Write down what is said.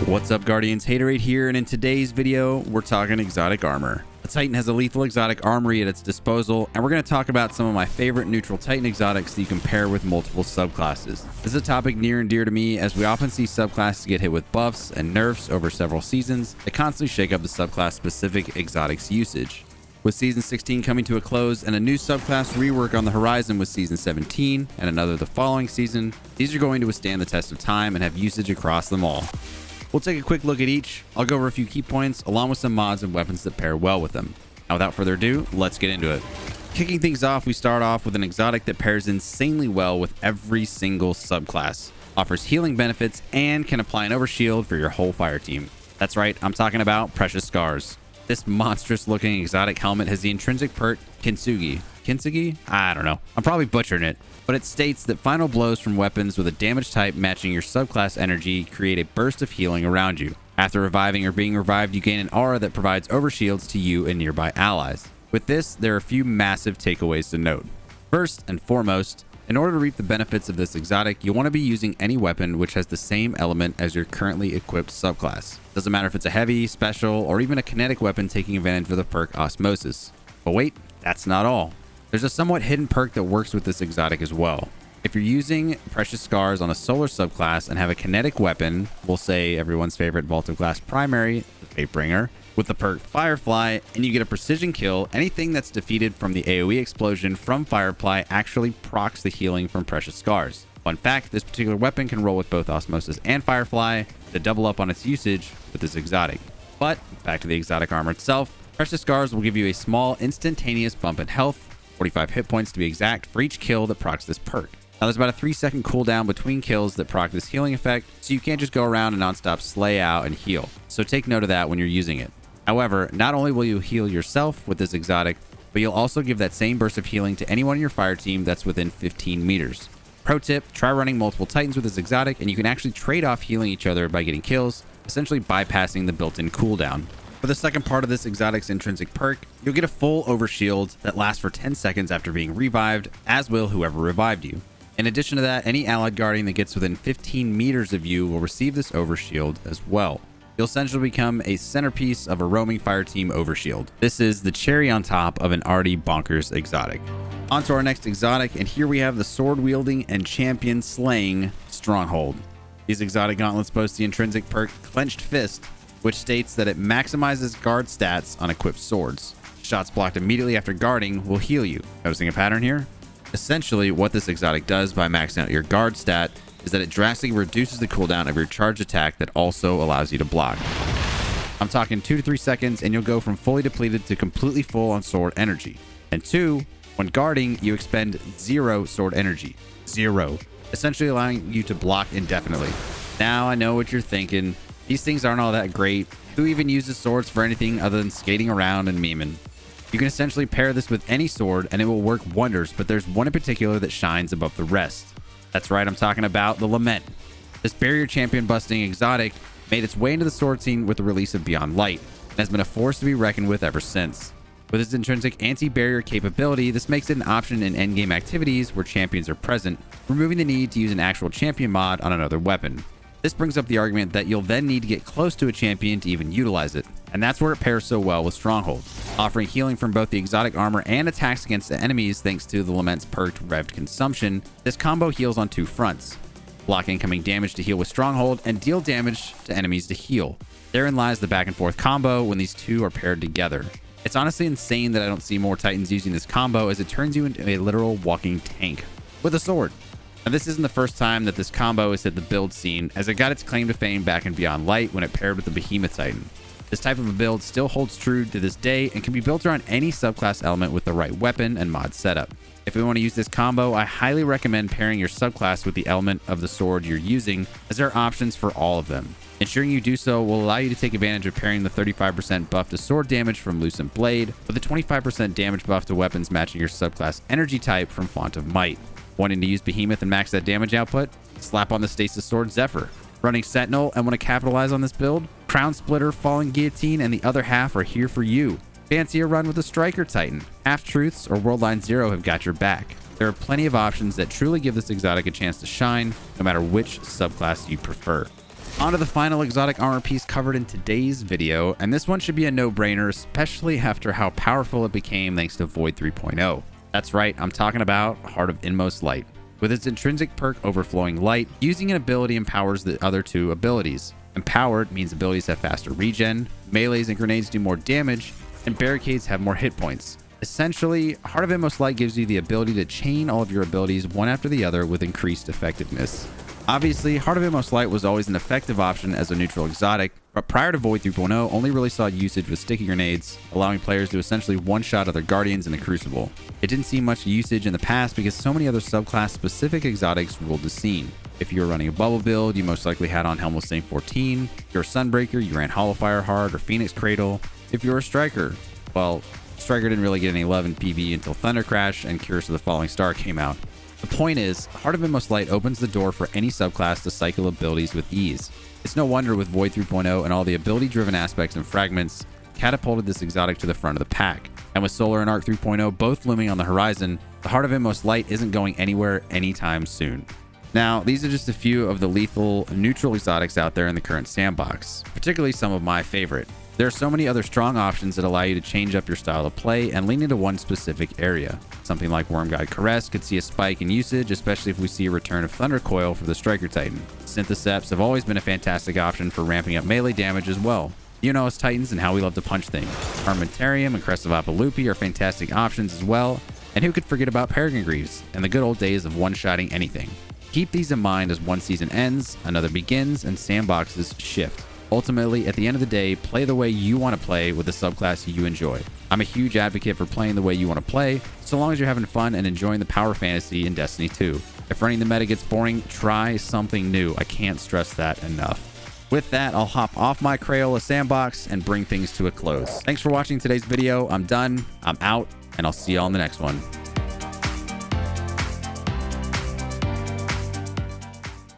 What's up, Guardians? Haterade here, and in today's video, we're talking exotic armor. The Titan has a lethal exotic armory at its disposal, and we're going to talk about some of my favorite neutral Titan exotics that you can pair with multiple subclasses. This is a topic near and dear to me, as we often see subclasses get hit with buffs and nerfs over several seasons that constantly shake up the subclass-specific exotics usage. With Season 16 coming to a close and a new subclass rework on the horizon with Season 17 and another the following season, these are going to withstand the test of time and have usage across them all. We'll take a quick look at each. I'll go over a few key points along with some mods and weapons that pair well with them. Now, without further ado, let's get into it. Kicking things off, we start off with an exotic that pairs insanely well with every single subclass, offers healing benefits, and can apply an overshield for your whole fire team. That's right, I'm talking about Precious Scars. This monstrous looking exotic helmet has the intrinsic perk Kintsugi. Kintsugi? I don't know. I'm probably butchering it. But it states that final blows from weapons with a damage type matching your subclass energy create a burst of healing around you. After reviving or being revived, you gain an aura that provides overshields to you and nearby allies. With this, there are a few massive takeaways to note. First and foremost, in order to reap the benefits of this exotic, you'll want to be using any weapon which has the same element as your currently equipped subclass. Doesn't matter if it's a heavy, special, or even a kinetic weapon taking advantage of the perk Osmosis. But wait, that's not all. There's a somewhat hidden perk that works with this exotic as well. If you're using Precious Scars on a solar subclass and have a kinetic weapon, we'll say everyone's favorite Vault of Glass primary, the Fatebringer, with the perk Firefly, and you get a precision kill, anything that's defeated from the AoE explosion from Firefly actually procs the healing from Precious Scars. Fun fact, this particular weapon can roll with both Osmosis and Firefly to double up on its usage with this exotic. But back to the exotic armor itself, Precious Scars will give you a small instantaneous bump in health, 45 hit points to be exact, for each kill that procs this perk. Now, there's about a 3-second cooldown between kills that proc this healing effect, so you can't just go around and non-stop slay out and heal. So take note of that when you're using it. However, not only will you heal yourself with this exotic, but you'll also give that same burst of healing to anyone in your fire team that's within 15 meters. Pro tip, try running multiple Titans with this exotic, and you can actually trade off healing each other by getting kills, essentially bypassing the built-in cooldown. For the second part of this exotic's intrinsic perk, you'll get a full overshield that lasts for 10 seconds after being revived, as will whoever revived you. In addition to that, any allied guardian that gets within 15 meters of you will receive this overshield as well. You'll essentially become a centerpiece of a roaming fire team overshield. This is the cherry on top of an already bonkers exotic. On to our next exotic, and here we have the sword-wielding and champion-slaying Stronghold. These exotic gauntlets boast the intrinsic perk Clenched Fist, which states that it maximizes guard stats on equipped swords. Shots blocked immediately after guarding will heal you. Noticing a pattern here? Essentially, what this exotic does by maxing out your guard stat is that it drastically reduces the cooldown of your charge attack that also allows you to block. I'm talking 2 to 3 seconds, and you'll go from fully depleted to completely full on sword energy. And 2, when guarding, you expend 0 sword energy. 0. Essentially allowing you to block indefinitely. Now, I know what you're thinking. These things aren't all that great. Who even uses swords for anything other than skating around and memeing? You can essentially pair this with any sword and it will work wonders, but there's one in particular that shines above the rest. That's right, I'm talking about the Lament. This barrier champion busting exotic made its way into the sword scene with the release of Beyond Light and has been a force to be reckoned with ever since. With its intrinsic anti-barrier capability, this makes it an option in endgame activities where champions are present, removing the need to use an actual champion mod on another weapon. This brings up the argument that you'll then need to get close to a champion to even utilize it, and that's where it pairs so well with Stronghold, offering healing from both the exotic armor and attacks against the enemies thanks to the Lament's perked revved consumption. This combo heals on 2 fronts, block incoming damage to heal with Stronghold and deal damage to enemies to heal. Therein lies the back and forth combo when these two are paired together. It's honestly insane that I don't see more Titans using this combo, as it turns you into a literal walking tank with a sword. Now, this isn't the first time that this combo has hit the build scene, as it got its claim to fame back in Beyond Light when it paired with the Behemoth Titan. This type of a build still holds true to this day and can be built around any subclass element with the right weapon and mod setup. If we want to use this combo, I highly recommend pairing your subclass with the element of the sword you're using, as there are options for all of them. Ensuring you do so will allow you to take advantage of pairing the 35% buff to sword damage from Lucent Blade with a 25% damage buff to weapons matching your subclass energy type from Font of Might. Wanting to use Behemoth and max that damage output? Slap on the Stasis Sword Zephyr. Running Sentinel and want to capitalize on this build? Crown Splitter, Falling Guillotine, and the other half are here for you. Fancy a run with a Striker Titan? Half-Truths or Worldline Zero have got your back. There are plenty of options that truly give this exotic a chance to shine, no matter which subclass you prefer. On to the final exotic armor piece covered in today's video, and this one should be a no-brainer, especially after how powerful it became thanks to Void 3.0. That's right, I'm talking about Heart of Inmost Light. With its intrinsic perk Overflowing Light, using an ability empowers the other two abilities. Empowered means abilities have faster regen, melees and grenades do more damage, and barricades have more hit points. Essentially, Heart of Inmost Light gives you the ability to chain all of your abilities one after the other with increased effectiveness. Obviously, Heart of Inmost Light was always an effective option as a neutral exotic, but prior to Void 3.0 only really saw usage with sticky grenades, allowing players to essentially one-shot other Guardians in the Crucible. It didn't see much usage in the past because so many other subclass-specific exotics ruled the scene. If you were running a bubble build, you most likely had on Helmless Saint 14. If you're a Sunbreaker, you ran Hollowfire hard or Phoenix Cradle. If you're a Striker, well, Striker didn't really get any love in PvE until Thunder Crash and Curse of the Falling Star came out. The point is, Heart of Inmost Light opens the door for any subclass to cycle abilities with ease. It's no wonder with Void 3.0 and all the ability-driven aspects and fragments catapulted this exotic to the front of the pack. And with Solar and Arc 3.0 both looming on the horizon, the Heart of Inmost Light isn't going anywhere anytime soon. Now, these are just a few of the lethal neutral exotics out there in the current sandbox, particularly some of my favorite. There are so many other strong options that allow you to change up your style of play and lean into one specific area. Something like Wormguide Caress could see a spike in usage, especially if we see a return of Thunder Coil for the Striker Titan. Syntheseps have always been a fantastic option for ramping up melee damage as well. You know us Titans and how we love to punch things. Armentarium and Crest of Apalupi are fantastic options as well, and who could forget about Peregrine Greaves and the good old days of one-shotting anything. Keep these in mind as one season ends, another begins, and sandboxes shift. Ultimately, at the end of the day, play the way you want to play with the subclass you enjoy. I'm a huge advocate for playing the way you want to play, so long as you're having fun and enjoying the power fantasy in Destiny 2. If running the meta gets boring, try something new. I can't stress that enough. With that, I'll hop off my Crayola sandbox and bring things to a close. Thanks for watching today's video. I'm done, I'm out, and I'll see you all in the next one.